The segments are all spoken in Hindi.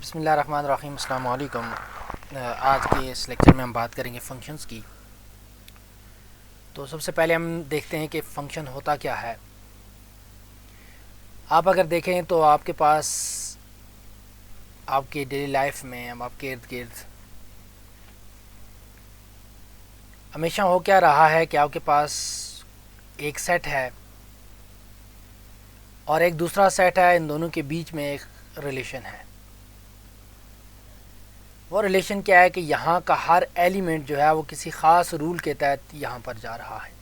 बिस्मिल्लाहिर्रहमानिर्रहीम, अस्सलाम वालेकुम। आज के इस लेक्चर में हम बात करेंगे फ़ंक्शंस की। तो सबसे पहले हम देखते हैं कि फ़ंक्शन होता क्या है। आप अगर देखें तो आपके पास आपकी डेली लाइफ में हम आपके इर्द गिर्द हमेशा हो क्या रहा है कि आपके पास एक सेट है और एक दूसरा सेट है, इन दोनों के बीच में एक रिलेशन है। वो रिलेशन क्या है कि यहाँ का हर एलिमेंट जो है वो किसी ख़ास रूल के तहत यहाँ पर जा रहा है।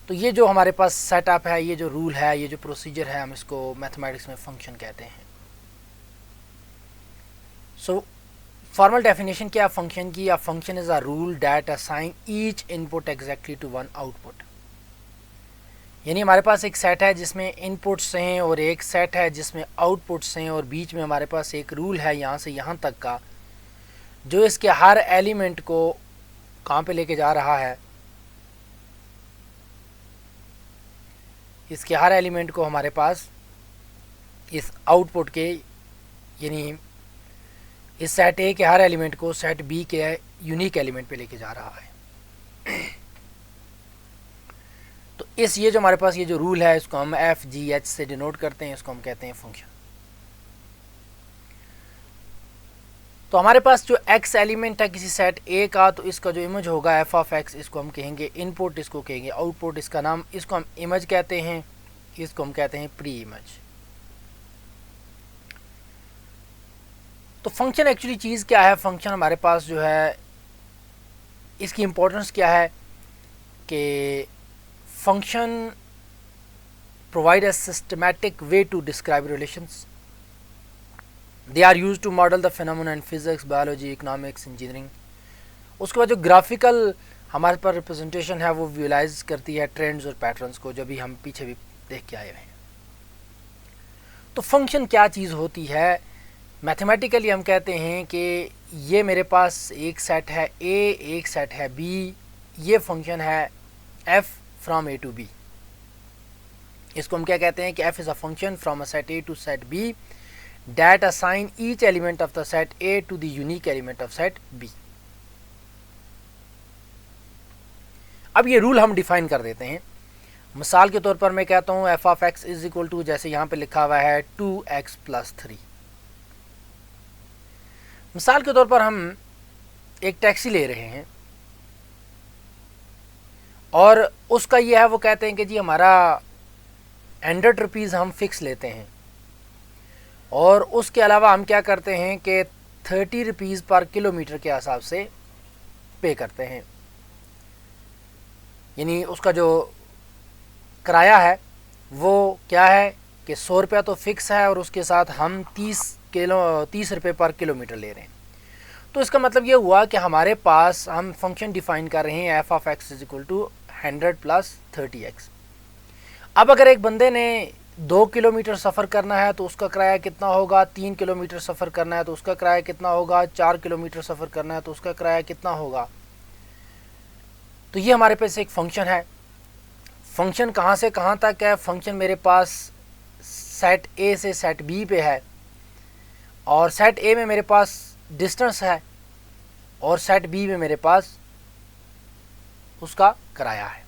तो ये जो हमारे पास सेटअप है, ये जो रूल है, ये जो प्रोसीजर है, हम इसको मैथमेटिक्स में फंक्शन कहते हैं। सो फॉर्मल डेफिनेशन क्या है फंक्शन की? A function is a rule that assign each input exactly to one output. यानी हमारे पास एक सेट है जिसमें इनपुट्स हैं और एक सेट है जिसमें आउटपुट्स हैं, और बीच में हमारे पास एक रूल है यहाँ से यहाँ तक का, जो इसके हर एलिमेंट को कहाँ पे लेके जा रहा है। इसके हर एलिमेंट को हमारे पास इस आउटपुट के, यानी इस सेट ए के हर एलिमेंट को सेट बी के यूनिक एलिमेंट पे लेके जा रहा है। तो ये जो हमारे पास ये जो रूल है, इसको हम एफ जी एच से डिनोट करते हैं, इसको हम कहते हैं फंक्शन। तो हमारे पास जो एक्स एलिमेंट है किसी सेट ए का, तो इसका जो इमेज होगा एफ ऑफ एक्स, इसको हम कहेंगे इनपुट, इसको कहेंगे आउटपुट। इसका नाम, इसको हम इमेज कहते हैं, इसको हम कहते हैं प्री इमेज। तो फंक्शन एक्चुअली चीज़ क्या है? फंक्शन हमारे पास जो है, इसकी इम्पोर्टेंस क्या है कि function provide a systematic way to describe relations. They are use to model the phenomena in physics, biology, economics, engineering. उसके बाद जो ग्राफिकल हमारे पास रिप्रेजेंटेशन है वो विजुलाइज करती है ट्रेंड्स और पैटर्न्स को, जो भी हम पीछे भी देख के आए हुए हैं। तो फंक्शन क्या चीज़ होती है? मैथमेटिकली हम कहते हैं कि ये मेरे पास एक सेट है ए, एक सेट है बी, ये फंक्शन है F from A to B. इसको हम क्या कहते हैं कि F is a function from a set A to set B that assign each element of the set A to the unique element of set B। अब ये रूल हम डिफाइन कर देते हैं। मिसाल के तौर पर मैं कहता हूँ F of X is equal to, जैसे यहाँ पे लिखा हुआ है 2x + 3। मिसाल के तौर पर हम एक टैक्सी ले रहे हैं और उसका ये है, वो कहते हैं कि जी हमारा 100 रुपीज़ हम फिक्स लेते हैं, और उसके अलावा हम क्या करते हैं कि 30 रुपीज़ पर किलोमीटर के हिसाब से पे करते हैं। यानी उसका जो किराया है वो क्या है कि 100 रुपया तो फिक्स है, और उसके साथ हम 30 रुपये पर किलोमीटर ले रहे हैं। तो इसका मतलब ये हुआ कि हमारे पास हम फंक्शन डिफाइन कर रहे हैं F of X is equal to 100 + 30x। अब अगर एक बंदे ने 2 किलोमीटर सफ़र करना है तो उसका किराया कितना होगा, 3 किलोमीटर सफ़र करना है तो उसका किराया कितना होगा, 4 किलोमीटर सफ़र करना है तो उसका किराया कितना होगा। तो ये हमारे पास एक फ़ंक्शन है। फंक्शन कहाँ से कहाँ तक है? फंक्शन मेरे पास सेट ए से सेट बी पे है, और सेट ए में मेरे पास डिस्टेंस है, और सेट बी में मेरे पास उसका किराया है।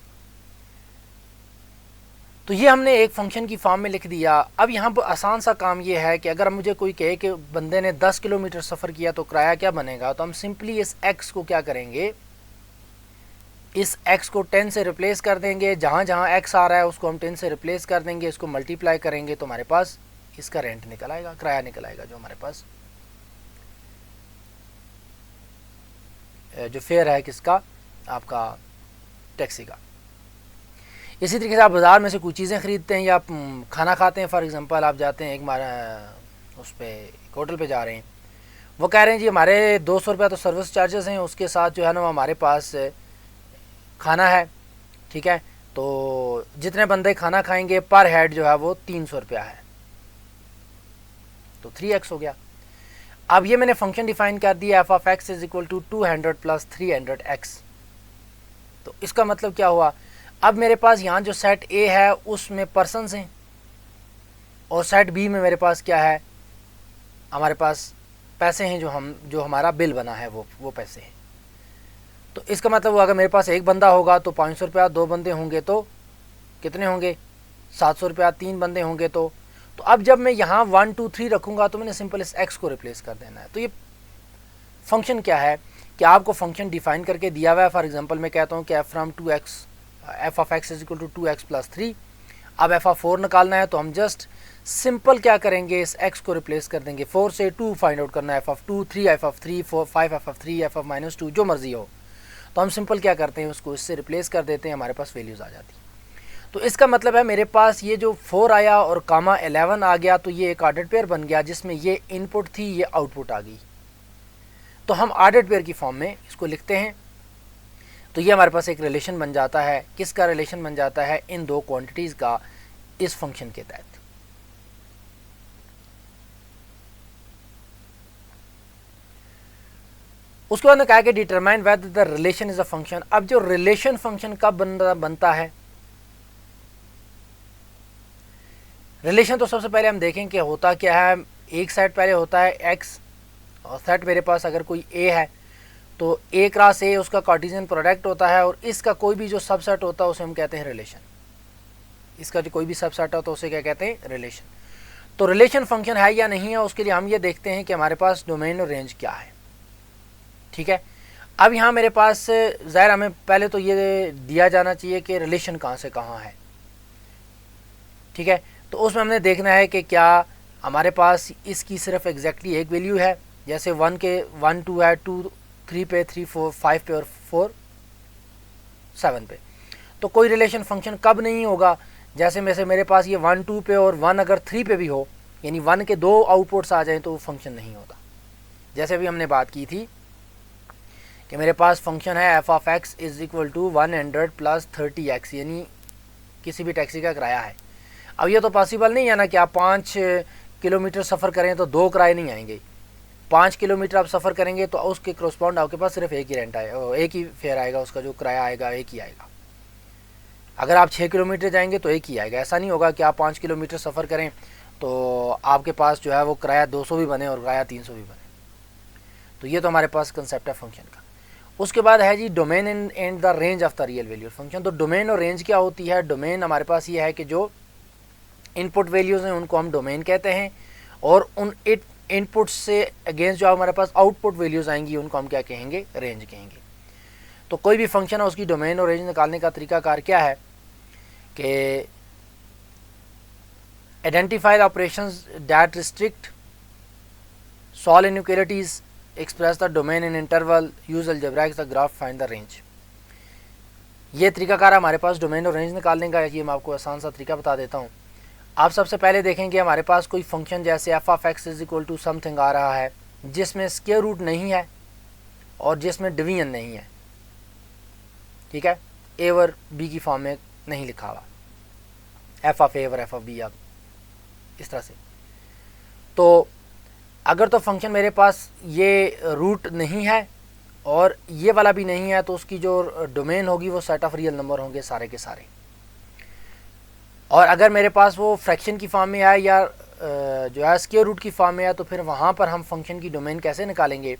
तो ये हमने एक फंक्शन की फॉर्म में लिख दिया। अब यहाँ पर आसान सा काम ये है कि अगर मुझे कोई कहे कि बंदे ने 10 किलोमीटर सफ़र किया तो किराया क्या बनेगा, तो हम सिंपली इस x को क्या करेंगे, इस x को 10 से रिप्लेस कर देंगे। जहाँ जहाँ x आ रहा है उसको हम 10 से रिप्लेस कर देंगे, इसको मल्टीप्लाई करेंगे तो हमारे पास इसका रेंट निकल आएगा, किराया निकल आएगा, जो हमारे पास जो फेयर है किसका, आपका टैक्सी का। इसी तरीके से आप बाज़ार में से कुछ चीज़ें ख़रीदते हैं या आप खाना खाते हैं। फॉर एग्ज़ाम्पल आप जाते हैं एक उस पर एक होटल पे जा रहे हैं, वो कह रहे हैं जी हमारे 200 रुपया तो सर्विस चार्जेस हैं, उसके साथ जो है ना हमारे पास खाना है, ठीक है। तो जितने बंदे खाना खाएंगे पर हेड जो है वो 300 रुपया है, तो 3x हो गया। अब ये मैंने फंक्शन डिफाइन कर दिया F of X is equal to 200 + 300x। तो इसका मतलब क्या हुआ? अब मेरे पास यहाँ जो सेट ए है उसमें पर्सन्स हैं, और सेट बी में मेरे पास क्या है, हमारे पास पैसे हैं जो हमारा बिल बना है वो पैसे हैं। तो इसका मतलब हुआ अगर मेरे पास एक बंदा होगा तो 500 रुपया, 2 बंदे होंगे तो कितने होंगे 700 रुपया, 3 बंदे होंगे तो अब जब मैं यहाँ 1 2 3 रखूँगा तो मैंने सिंपल इस x को रिप्लेस कर देना है। तो ये फंक्शन क्या है कि आपको फंक्शन डिफाइन करके दिया हुआ है। फॉर एग्जांपल मैं कहता हूँ कि f of x is equal to 2x + 3। अब f ऑफ 4 निकालना है तो हम जस्ट सिंपल क्या करेंगे, इस x को रिप्लेस कर देंगे। 4 से 2 फाइंड आउट करना है, f of 2, 3 f of 3, 4 5 f of 3, f of -2 जो मर्जी हो। तो हम सिंपल क्या करते हैं, उसको इससे रिप्लेस कर देते हैं, हमारे पास वैल्यूज़ आ जाती है। तो इसका मतलब है मेरे पास ये जो 4 आया और कामा 11 आ गया, तो ये एक ऑर्डर्ड पेयर बन गया जिसमें ये इनपुट थी, ये आउटपुट आ गई। तो हम ऑर्डर्ड पेयर की फॉर्म में इसको लिखते हैं। तो ये हमारे पास एक रिलेशन बन जाता है। किसका रिलेशन बन जाता है, इन दो क्वांटिटीज़ का इस फंक्शन के तहत। उसके बाद ने कहा कि determine whether the relation is a function. अब जो रिलेशन फंक्शन कब बनता है, रिलेशन तो सबसे पहले हम देखें कि होता क्या है। एक सेट पहले होता है x, और सेट मेरे पास अगर कोई a है तो a क्रॉस a उसका कार्टेशियन प्रोडक्ट होता है, और इसका कोई भी जो सबसेट होता है उसे हम कहते हैं रिलेशन। इसका जो कोई भी सबसेट होता है उसे क्या कहते हैं, रिलेशन। तो रिलेशन फंक्शन है या नहीं है, उसके लिए हम ये देखते हैं कि हमारे पास डोमेन और रेंज क्या है। ठीक है, अब यहाँ मेरे पास ज़ाहिर हमें पहले तो ये दिया जाना चाहिए कि रिलेशन कहाँ से कहाँ है। ठीक है, तो उसमें हमने देखना है कि क्या हमारे पास इसकी सिर्फ एग्जैक्टली एक वैल्यू है, जैसे 1 के 1 2 है, 2 3 पे, 3 4 5 पे और 4 7 पे। तो कोई रिलेशन फंक्शन कब नहीं होगा, जैसे मेरे पास ये 1 2 पे और 1 अगर 3 पे भी हो, यानी 1 के 2 आउटपुट्स आ जाएं तो वो फंक्शन नहीं होता। जैसे अभी हमने बात की थी कि मेरे पास फंक्शन है f of x is equal to 100 + 30x, यानी किसी भी टैक्सी का किराया है। अब ये तो पॉसिबल नहीं है ना कि आप 5 किलोमीटर सफ़र करें तो 2 किराए नहीं आएंगे। 5 किलोमीटर आप सफ़र करेंगे तो उसके करस्पॉन्ड आपके पास सिर्फ एक ही रेंट आएगा, एक ही फेयर आएगा, उसका जो किराया आएगा एक ही आएगा। अगर आप 6 किलोमीटर जाएंगे तो एक ही आएगा। ऐसा नहीं होगा कि आप 5 किलोमीटर सफ़र करें तो आपके पास जो है वो किराया 200 भी बने और किराया 300 भी बने। तो ये तो हमारे पास कंसेप्ट है फंक्शन का। उसके बाद है जी domain and the range of the real value function. तो डोमेन और रेंज क्या होती है, डोमेन हमारे पास ये है कि जो इनपुट वैल्यूज़ हैं उनको हम डोमेन कहते हैं, और उन इनपुट से अगेंस्ट जो हमारे पास आउटपुट वैल्यूज़ आएंगी उनको हम क्या कहेंगे, रेंज कहेंगे। तो कोई भी फंक्शन है उसकी डोमेन और रेंज निकालने का तरीकाकार क्या है कि identify the operations that restrict, solve inequalities, express the domain in interval, use algebraic the graph, find the range. ये तरीकाकार हमारे पास डोमेन और रेंज निकालने का। ये मैं आपको आसान सा तरीका बता देता हूँ। आप सबसे पहले देखेंगे हमारे पास कोई फंक्शन जैसे f of x is equal to something आ रहा है जिसमें स्क्वायर रूट नहीं है और जिसमें डिवीजन नहीं है। ठीक है, a और b की फॉर्म में नहीं लिखा हुआ, f ऑफ a और f ऑफ b, आप इस तरह से। तो अगर तो फंक्शन मेरे पास ये रूट नहीं है और ये वाला भी नहीं है तो उसकी जो डोमेन होगी वो सेट ऑफ रियल नंबर होंगे सारे के सारे। और अगर मेरे पास वो फ्रैक्शन की फॉर्म में आए या जो है स्क्वायर रूट की फॉर्म में आए तो फिर वहाँ पर हम फंक्शन की डोमेन कैसे निकालेंगे।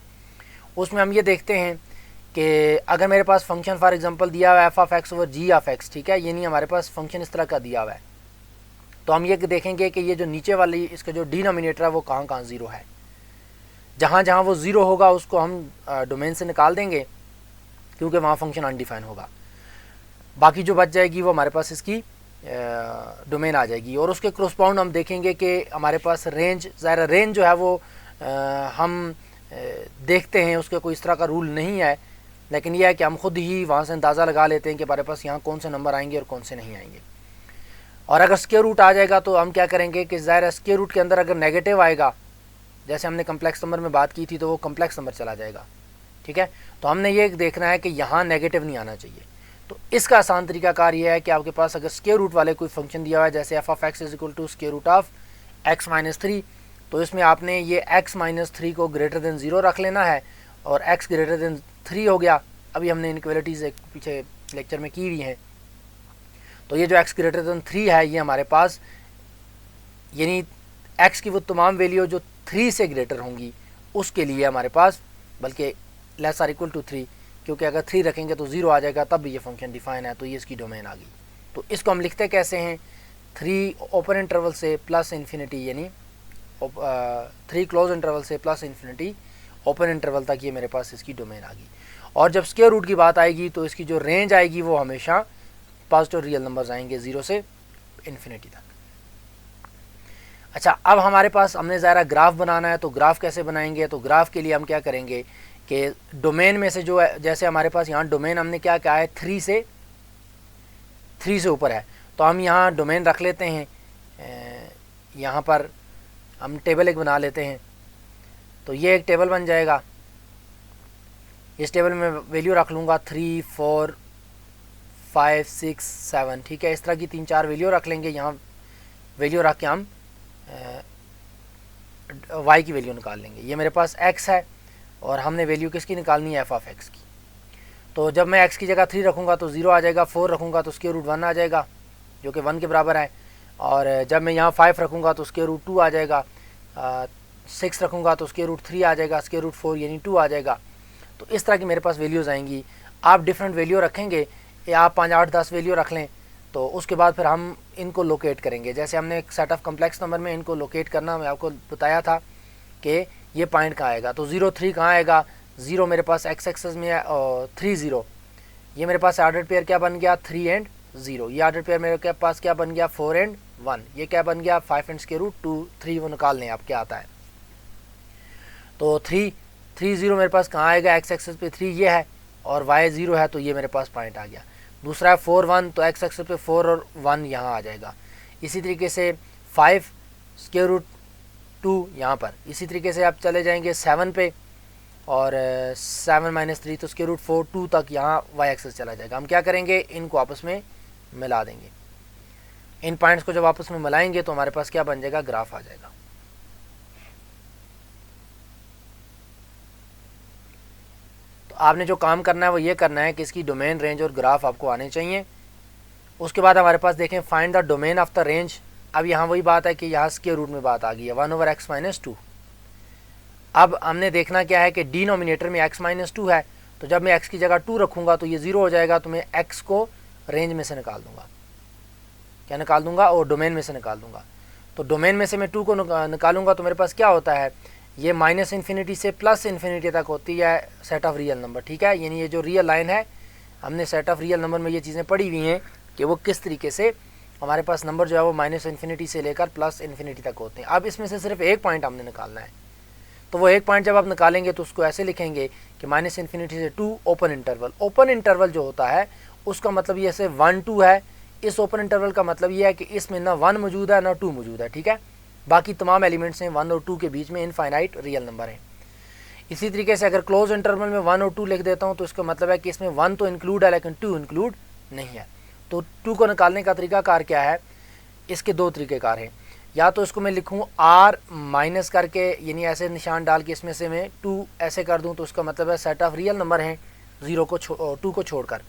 उसमें हम ये देखते हैं कि अगर मेरे पास फंक्शन फॉर एग्जांपल दिया हुआ है f of x over g of x, ठीक है, ये नहीं हमारे पास फंक्शन इस तरह का दिया हुआ है, तो हम ये देखेंगे कि ये जो नीचे वाली इसका जो डिनोमिनेटर है वो कहाँ कहाँ ज़ीरो है। जहाँ जहाँ वो ज़ीरो होगा उसको हम डोमेन से निकाल देंगे क्योंकि वहाँ फंक्शन अनडिफाइन होगा। बाकी जो बच जाएगी वो हमारे पास इसकी डोमेन आ जाएगी। और उसके क्रॉसपाउंड हम देखेंगे कि हमारे पास रेंज, ज़ाहिर रेंज जो है वो हम देखते हैं, उसके कोई इस तरह का रूल नहीं है, लेकिन यह है कि हम खुद ही वहाँ से अंदाज़ा लगा लेते हैं कि हमारे पास यहाँ कौन से नंबर आएंगे और कौन से नहीं आएंगे। और अगर स्क्वायर रूट आ जाएगा तो हम क्या करेंगे कि ज़ाहिर स्क्वायर रूट के अंदर अगर नेगेटिव आएगा, जैसे हमने कम्प्लेक्स नंबर में बात की थी, तो वो कम्प्लेक्स नंबर चला जाएगा। ठीक है, तो हमने ये देखना है कि यहाँ नेगेटिव नहीं आना चाहिए। तो इसका आसान तरीकाकार ये है कि आपके पास अगर स्क्वायर रूट वाले कोई फंक्शन दिया हुआ है जैसे f of x is equal to square root of x minus 3, तो इसमें आपने ये x माइनस 3 को ग्रेटर देन 0 रख लेना है और x ग्रेटर देन 3 हो गया। अभी हमने इनइक्वालिटीज़ एक पीछे लेक्चर में की हुई हैं। तो ये जो x ग्रेटर देन 3 है ये हमारे पास, यानी x की वो तमाम वैल्यू जो 3 से ग्रेटर होंगी उसके लिए हमारे पास, बल्कि लेस आर इक्वल टू 3, क्योंकि अगर 3 रखेंगे तो 0 आ जाएगा, तब भी ये फंक्शन डिफाइन है, तो ये इसकी डोमेन आ गई। तो इसको हम लिखते कैसे हैं, 3 ओपन इंटरवल से प्लस इन्फिनिटी, यानी 3 क्लोज इंटरवल से प्लस इन्फिनिटी ओपन इंटरवल तक ये मेरे पास इसकी डोमेन आ गई। और जब स्क्वायर रूट की बात आएगी तो इसकी जो रेंज आएगी वो हमेशा पॉजिटिव रियल नंबर्स आएंगे 0 से इन्फिनिटी तक। अच्छा, अब हमारे पास हमने ज़रा ग्राफ बनाना है, तो ग्राफ कैसे बनाएंगे, तो ग्राफ के लिए हम क्या करेंगे कि डोमेन में से जो है, जैसे हमारे पास यहाँ डोमेन हमने क्या कहा है 3 से ऊपर है, तो हम यहाँ डोमेन रख लेते हैं, यहाँ पर हम टेबल एक बना लेते हैं। तो ये एक टेबल बन जाएगा, इस टेबल में वैल्यू रख लूँगा 3, 4, 5, 6, 7, ठीक है। इस तरह की 3-4 वैल्यू रख लेंगे। यहाँ वैल्यू रख के हम y की वैल्यू निकाल लेंगे। ये मेरे पास x है और हमने वैल्यू किसकी निकालनी है, f(x) की। तो जब मैं x की जगह 3 रखूँगा तो 0 आ जाएगा, 4 रखूँगा तो स्क्वायर रूट 1 आ जाएगा जो कि 1 के बराबर है, और जब मैं यहाँ 5 रखूँगा तो स्क्वायर रूट 2 आ जाएगा, 6 रखूँगा तो स्क्वायर रूट 3 आ जाएगा, स्क्वायर रूट 4 यानी 2 आ जाएगा। तो इस तरह की मेरे पास वैल्यूज़ आएंगी। आप डिफरेंट वैल्यू रखेंगे या आप 5, 8, 10 वैल्यू रख लें, तो उसके बाद फिर हम इनको लोकेट करेंगे। जैसे हमने एक सेट ऑफ कम्प्लेक्स नंबर में इनको लोकेट करना मैं आपको बताया था कि ये पॉइंट कहाँ आएगा। तो 0, 3 कहाँ आएगा, 0 मेरे पास x एक्सेस में है और 3, 0, ये मेरे पास ऑर्डर पेयर क्या बन गया 3 एंड 0। ये ऑर्डर पेयर मेरे पास क्या बन गया 4 एंड 1। ये क्या बन गया 5 एंड स्क्वायर रूट 2, 3 वो निकाल लें आप क्या आता है। तो 3, 3, 0 मेरे पास कहाँ आएगा, x एक्सेस पे 3 ये है और y 0 है, तो ये मेरे पास पॉइंट आ गया। दूसरा है 4, 1, तो x एक्सेस पे 4 और 1 यहाँ आ जाएगा। इसी तरीके से 5 स्क्वायर रूट 2 यहाँ पर। इसी तरीके से आप चले जाएंगे 7 पे और 7 - 3 तो स्क्वायर रूट 4, 2 तक यहाँ y एक्सेस चला जाएगा। हम क्या करेंगे, इनको आपस में मिला देंगे। इन पॉइंट्स को जब आपस में मिलाएंगे तो हमारे पास क्या बन जाएगा, ग्राफ आ जाएगा। तो आपने जो काम करना है वो ये करना है कि इसकी डोमेन, रेंज और ग्राफ आपको आने चाहिए। उसके बाद हमारे पास देखें find the domain of the range. अब यहाँ वही बात है कि यहाँ स्क्वायर रूट में बात आ गई है 1/x - 2। अब हमने देखना क्या है कि डिनोमिनेटर में x - 2 है, तो जब मैं x की जगह 2 रखूँगा तो ये 0 हो जाएगा, तो मैं x को रेंज में से निकाल दूँगा। क्या निकाल दूँगा, और डोमेन में से निकाल दूँगा। तो डोमेन में से मैं 2 को निकालूंगा तो मेरे पास क्या होता है, ये -∞ से +∞ तक होती है सेट ऑफ रियल नंबर, ठीक है। यानी ये जो रियल लाइन है, हमने सेट ऑफ रियल नंबर में ये चीज़ें पढ़ी हुई हैं कि वो किस तरीके से हमारे पास नंबर जो है वो -∞ से लेकर +∞ तक होते हैं। अब इसमें से सिर्फ एक पॉइंट हमने निकालना है, तो वो एक पॉइंट जब आप निकालेंगे तो उसको ऐसे लिखेंगे कि -∞ से 2 ओपन इंटरवल। ओपन इंटरवल जो होता है उसका मतलब ये ऐसे 1, 2 है। इस ओपन इंटरवल का मतलब ये है कि इसमें ना 1 मौजूद है ना 2 मौजूद है, ठीक है। बाकी तमाम एलिमेंट्स हैं 1 और 2 के बीच में इनफाइनाइट रियल नंबर हैं। इसी तरीके से अगर क्लोज इंटरवल में 1 और 2 लिख देता हूँ तो इसका मतलब है कि इसमें 1 तो इंक्लूड है लेकिन 2 इंक्लूड नहीं है। तो 2 को निकालने का तरीकाकार क्या है, इसके 2 तरीक़ेकार हैं। या तो इसको मैं लिखूँ r माइनस करके, यानी ऐसे निशान डाल के इसमें से मैं 2 ऐसे कर दूँ, तो उसका मतलब है सेट ऑफ रियल नंबर हैं 2 को छोड़कर।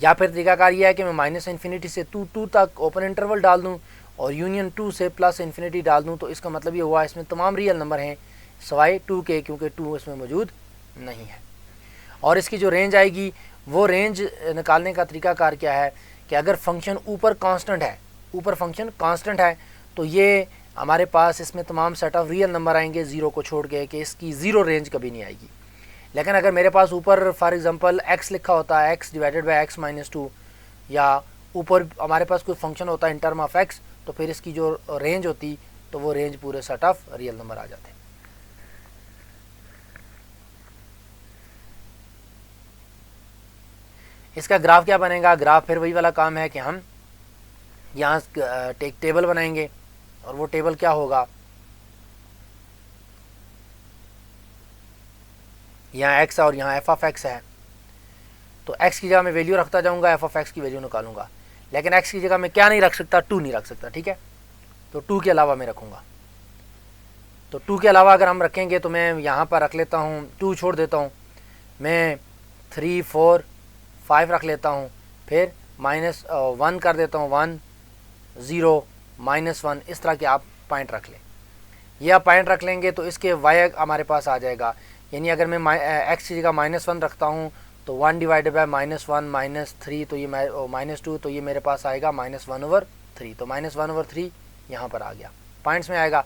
या फिर तरीकाकार यह है कि मैं -∞ से 2 तक ओपन इंटरवल डाल दूँ और यूनियन 2 से +∞ डाल दूँ, तो इसका मतलब ये हुआ इसमें तमाम रियल नंबर हैं सवाए 2 के, क्योंकि 2 इसमें मौजूद नहीं है। और इसकी जो रेंज आएगी वो रेंज निकालने का तरीकाकार क्या है कि अगर फंक्शन ऊपर कांस्टेंट है, ऊपर फंक्शन कांस्टेंट है, तो ये हमारे पास इसमें तमाम सेट ऑफ रियल नंबर आएंगे 0 को छोड़ के, कि इसकी 0 रेंज कभी नहीं आएगी। लेकिन अगर मेरे पास ऊपर फॉर एग्जांपल x लिखा होता है, x डिवाइडेड बाय x - 2, या ऊपर हमारे पास कोई फंक्शन होता है इन टर्म ऑफ x, तो फिर इसकी जो रेंज होती तो वो रेंज पूरे सेट ऑफ रियल नंबर आ जाते हैं। इसका ग्राफ क्या बनेगा, ग्राफ फिर वही वाला काम है कि हम यहाँ एक टेबल बनाएंगे और वो टेबल क्या होगा, यहाँ x और यहाँ f(x) है, तो x की जगह मैं वैल्यू रखता जाऊँगा, f(x) की वैल्यू निकालूंगा। लेकिन x की जगह मैं क्या नहीं रख सकता, 2 नहीं रख सकता, ठीक है। तो 2 के अलावा मैं रखूँगा। तो 2 के अलावा अगर हम रखेंगे तो मैं यहाँ पर रख लेता हूँ, 2 छोड़ देता हूँ, मैं 3, 4, 5 रख लेता हूँ, फिर -1 कर देता हूँ, 1, 0, -1, इस तरह के आप पॉइंट रख लें। ये आप पॉइंट रख लेंगे तो इसके वाई हमारे पास आ जाएगा। यानी अगर मैं एक्स की जगह -1 रखता हूँ तो 1 डिवाइडेड बाय -1 -3 तो ये -2 तो ये मेरे पास आएगा -1/3। तो -1/3 यहाँ पर आ गया, पॉइंट्स में आएगा।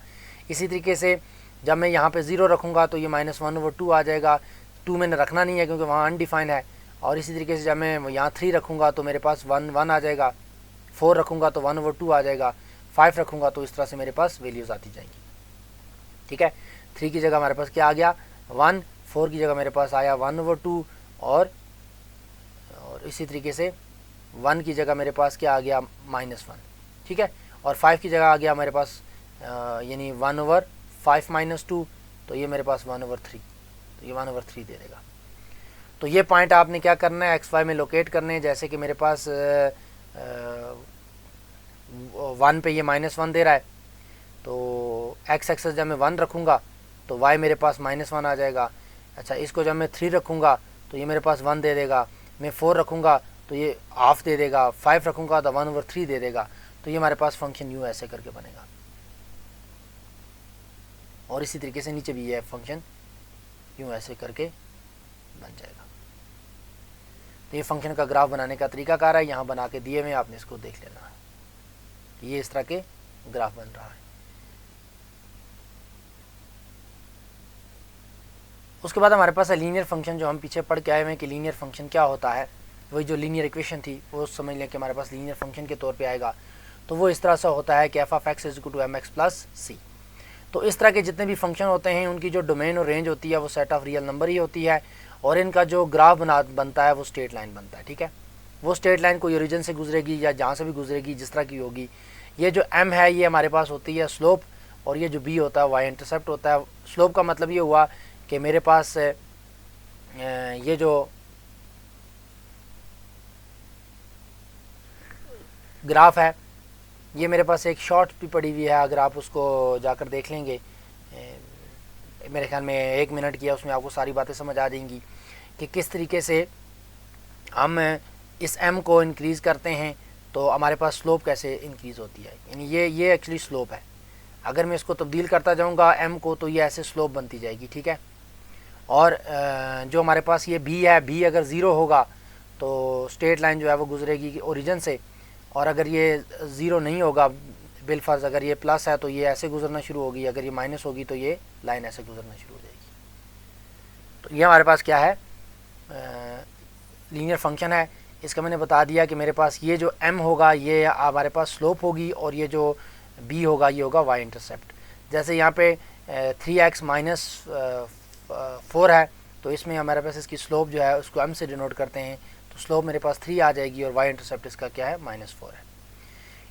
इसी तरीके से जब मैं यहाँ पे 0 रखूँगा तो ये -1/2 आ जाएगा। 2 मैंने रखना नहीं है क्योंकि वहाँ अनडिफाइंड है। और इसी तरीके से जब मैं यहाँ 3 रखूँगा तो मेरे पास 1 आ जाएगा। 4 रखूँगा तो 1/2 आ जाएगा। 5 रखूँगा तो इस तरह से मेरे पास वैल्यूज़ आती जाएंगी। ठीक है, 3 की जगह हमारे पास क्या आ गया 1, 4 की जगह मेरे पास आया 1/2 और इसी तरीके से 1 की जगह मेरे पास क्या आ गया -1। ठीक है, और 5 की जगह आ गया मेरे पास यानी 1/5 - 2 तो ये मेरे पास 1/3 तो ये 1/3 दे देगा। तो ये पॉइंट आपने क्या करना है एक्स वाई में लोकेट करने हैं। जैसे कि मेरे पास 1 पे ये -1 दे रहा है तो एक्स एक्सेस जब मैं 1 रखूँगा तो वाई मेरे पास -1 आ जाएगा। अच्छा, इसको जब मैं 3 रखूँगा तो ये मेरे पास 1 दे देगा। मैं 4 रखूँगा तो ये हाफ दे देगा। 5 रखूँगा तो 1/3 दे देगा। तो ये हमारे पास फंक्शन यूँ ऐसे करके बनेगा। और इसी तरीके से नीचे भी ये फंक्शन यूँ ऐसे करके बन जाएगा। तो ये फंक्शन का ग्राफ बनाने का तरीकाकार है, यहाँ बना के दिए हुए, आपने इसको देख लेना है। ये इस तरह के ग्राफ बन रहा है। उसके बाद हमारे पास है लीनियर फंक्शन, जो हम पीछे पढ़ के आए हुए हैं कि लीनियर फंक्शन क्या होता है। वही जो लीनियर इक्वेशन थी वो समझ लें कि हमारे पास लीनियर फंक्शन के तौर पे आएगा। तो वो इस तरह से होता है कि f(x) = mx + c। तो इस तरह के जितने भी फंक्शन होते हैं उनकी जो डोमेन और रेंज होती है वो सेट ऑफ रियल नंबर ही होती है, और इनका जो ग्राफ बनता है वो स्ट्रेट लाइन बनता है। ठीक है, वो स्ट्रेट लाइन कोई ओरिजिन से गुजरेगी या जहाँ से भी गुजरेगी, जिस तरह की होगी। ये जो m है ये हमारे पास होती है स्लोप, और ये जो b होता है वाई इंटरसेप्ट होता है। स्लोप का मतलब ये हुआ कि मेरे पास ये जो ग्राफ है ये मेरे पास एक शॉर्ट भी पड़ी हुई है, अगर आप उसको जाकर देख लेंगे मेरे ख्याल में 1 मिनट की है, उसमें आपको सारी बातें समझ आ जाएंगी कि किस तरीके से हम इस m को इंक्रीज़ करते हैं तो हमारे पास स्लोप कैसे इंक्रीज़ होती है। यानी ये एक्चुअली स्लोप है। अगर मैं इसको तब्दील करता जाऊंगा m को तो ये ऐसे स्लोप बनती जाएगी। ठीक है, और जो हमारे पास ये b है, b अगर 0 होगा तो स्ट्रेट लाइन जो है वो गुजरेगी ओरिजिन से, और अगर ये 0 नहीं होगा बिलफर्ज अगर ये प्लस है तो ये ऐसे गुजरना शुरू होगी, अगर ये माइनस होगी तो ये लाइन ऐसे गुजरना शुरू हो जाएगी। तो ये हमारे पास क्या है लीनियर फंक्शन है। इसका मैंने बता दिया कि मेरे पास ये जो m होगा ये हमारे पास स्लोप होगी, और ये जो b होगा ये होगा y इंटरसेप्ट। जैसे यहाँ पे 3x - 4 है तो इसमें हमारे पास इसकी स्लोप जो है उसको m से डिनोट करते हैं, तो स्लोप मेरे पास 3 आ जाएगी, और y इंटरसेप्ट इसका क्या है -4 है।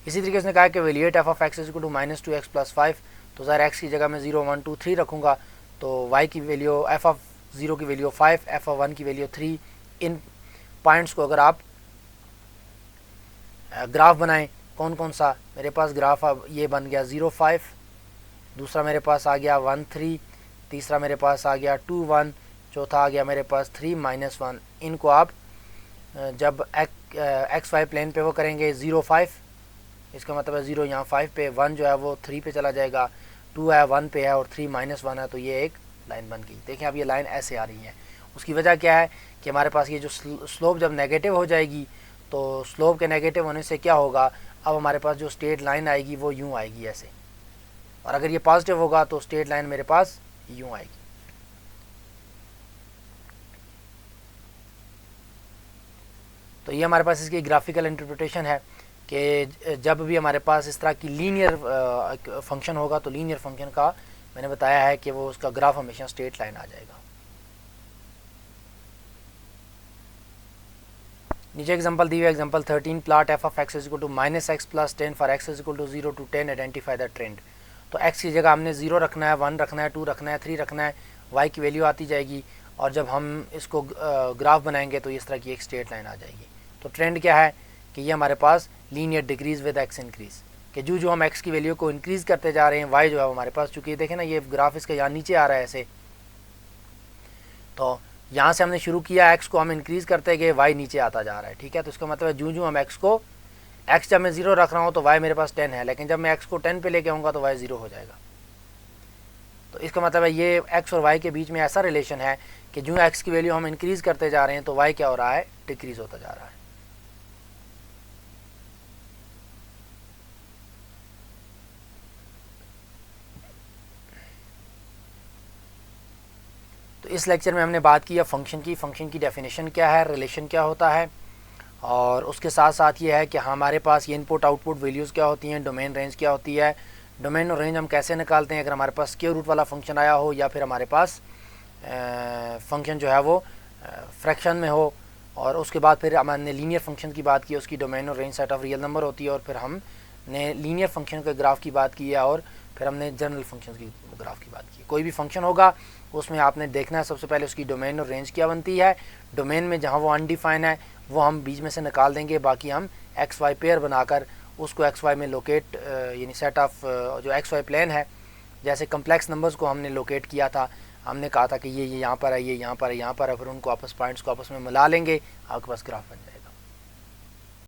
इसी तरीके से कहा कि वैल्यूएट f(x) = -2x + 5, तो ज़ाहिर x की जगह मैं 0 1 2 3 रखूँगा तो y की वैल्यू f(0) की वैल्यू 5, f(1) की वैल्यू 3। इन पॉइंट्स को अगर आप ग्राफ बनाएं, कौन कौन सा मेरे पास ग्राफ अब ये बन गया 0 5, दूसरा मेरे पास आ गया 1 3, तीसरा मेरे पास आ गया 2 1, चौथा आ गया मेरे पास 3 -1। इनको आप जब एक्स वाई प्लेन पे वो करेंगे 0 5, इसका मतलब है 0 यहाँ 5 पे, 1 जो है वो 3 पे चला जाएगा, 2 है 1 पे है, और 3 -1 है, तो ये एक लाइन बन गई। देखें अब ये लाइन ऐसे आ रही है। उसकी वजह क्या है कि हमारे पास ये जो स्लोप जब नेगेटिव हो जाएगी तो स्लोप के नेगेटिव होने से क्या होगा, अब हमारे पास जो स्ट्रेट लाइन आएगी वो यूँ आएगी ऐसे, और अगर ये पॉजिटिव होगा तो स्ट्रेट लाइन मेरे पास यूँ आएगी। तो ये हमारे पास इसकी ग्राफिकल इंटरप्रिटेशन है कि जब भी हमारे पास इस तरह की लीनियर फंक्शन होगा तो लीनियर फंक्शन का मैंने बताया है कि वो उसका ग्राफ हमेशा स्ट्रेट लाइन आ जाएगा। नीचे एग्जांपल दी हुई example 13, plot f(x) = -x + 10 for x = 0 to 10, identify the trend. तो x की जगह हमने 0 रखना है, 1 रखना है, 2 रखना है, 3 रखना है, y की वैल्यू आती जाएगी, और जब हम इसको ग्राफ बनाएंगे तो इस तरह की एक स्ट्रेट लाइन आ जाएगी। तो ट्रेंड क्या है कि ये हमारे पास linear decrease with x increase, कि जो हम x की वैल्यू को इंक्रीज़ करते जा रहे हैं, y जो है हमारे पास, चूँकि देखें ना ये ग्राफ इसका यहाँ नीचे आ रहा है ऐसे, तो यहाँ से हमने शुरू किया, x को हम इंक्रीज़ करते गए, y नीचे आता जा रहा है। ठीक है, तो इसका मतलब है जो हम x को x जब मैं 0 रख रहा हूँ तो y मेरे पास 10 है, लेकिन जब मैं x को 10 पे लेके आऊँगा तो y 0 हो जाएगा। तो इसका मतलब है ये एक्स और वाई के बीच में ऐसा रिलेशन है कि जो एक्स की वैल्यू हम इंक्रीज़ करते जा रहे हैं तो वाई क्या हो रहा है, डिक्रीज़ होता जा रहा है। तो इस लेक्चर में हमने बात की है फ़ंक्शन की डेफिनेशन क्या है, रिलेशन क्या होता है, और उसके साथ साथ ये है कि हमारे पास ये इनपुट आउटपुट वैल्यूज़ क्या होती हैं, डोमेन रेंज क्या होती है, डोमेन और रेंज हम कैसे निकालते हैं अगर हमारे पास स्क्वायर रूट वाला फंक्शन आया हो या फिर हमारे पास फंक्शन जो है वो फ्रैक्शन में हो। और उसके बाद फिर हमने लीनियर फंक्शन की बात की, उसकी डोमेन और range set of real number होती है, और फिर हमने लीनियर फंक्शन के ग्राफ की बात की है, और फिर हमने जनरल फंक्शन की ग्राफ की बात की। कोई भी फंक्शन होगा उसमें आपने देखना है सबसे पहले उसकी डोमेन और रेंज क्या बनती है। डोमेन में जहाँ वो अनडिफाइन है वो हम बीच में से निकाल देंगे, बाकी हम एक्स वाई पेयर बनाकर उसको एक्स वाई में लोकेट, यानी सेट ऑफ जो एक्स वाई प्लेन है, जैसे कम्प्लेक्स नंबर्स को हमने लोकेट किया था, हमने कहा था कि ये यहाँ पर है, ये यहाँ पर है, यहाँ पर है, फिर उनको आपस पॉइंट्स को आपस में मिला लेंगे, आपके पास ग्राफ बन जाएगा।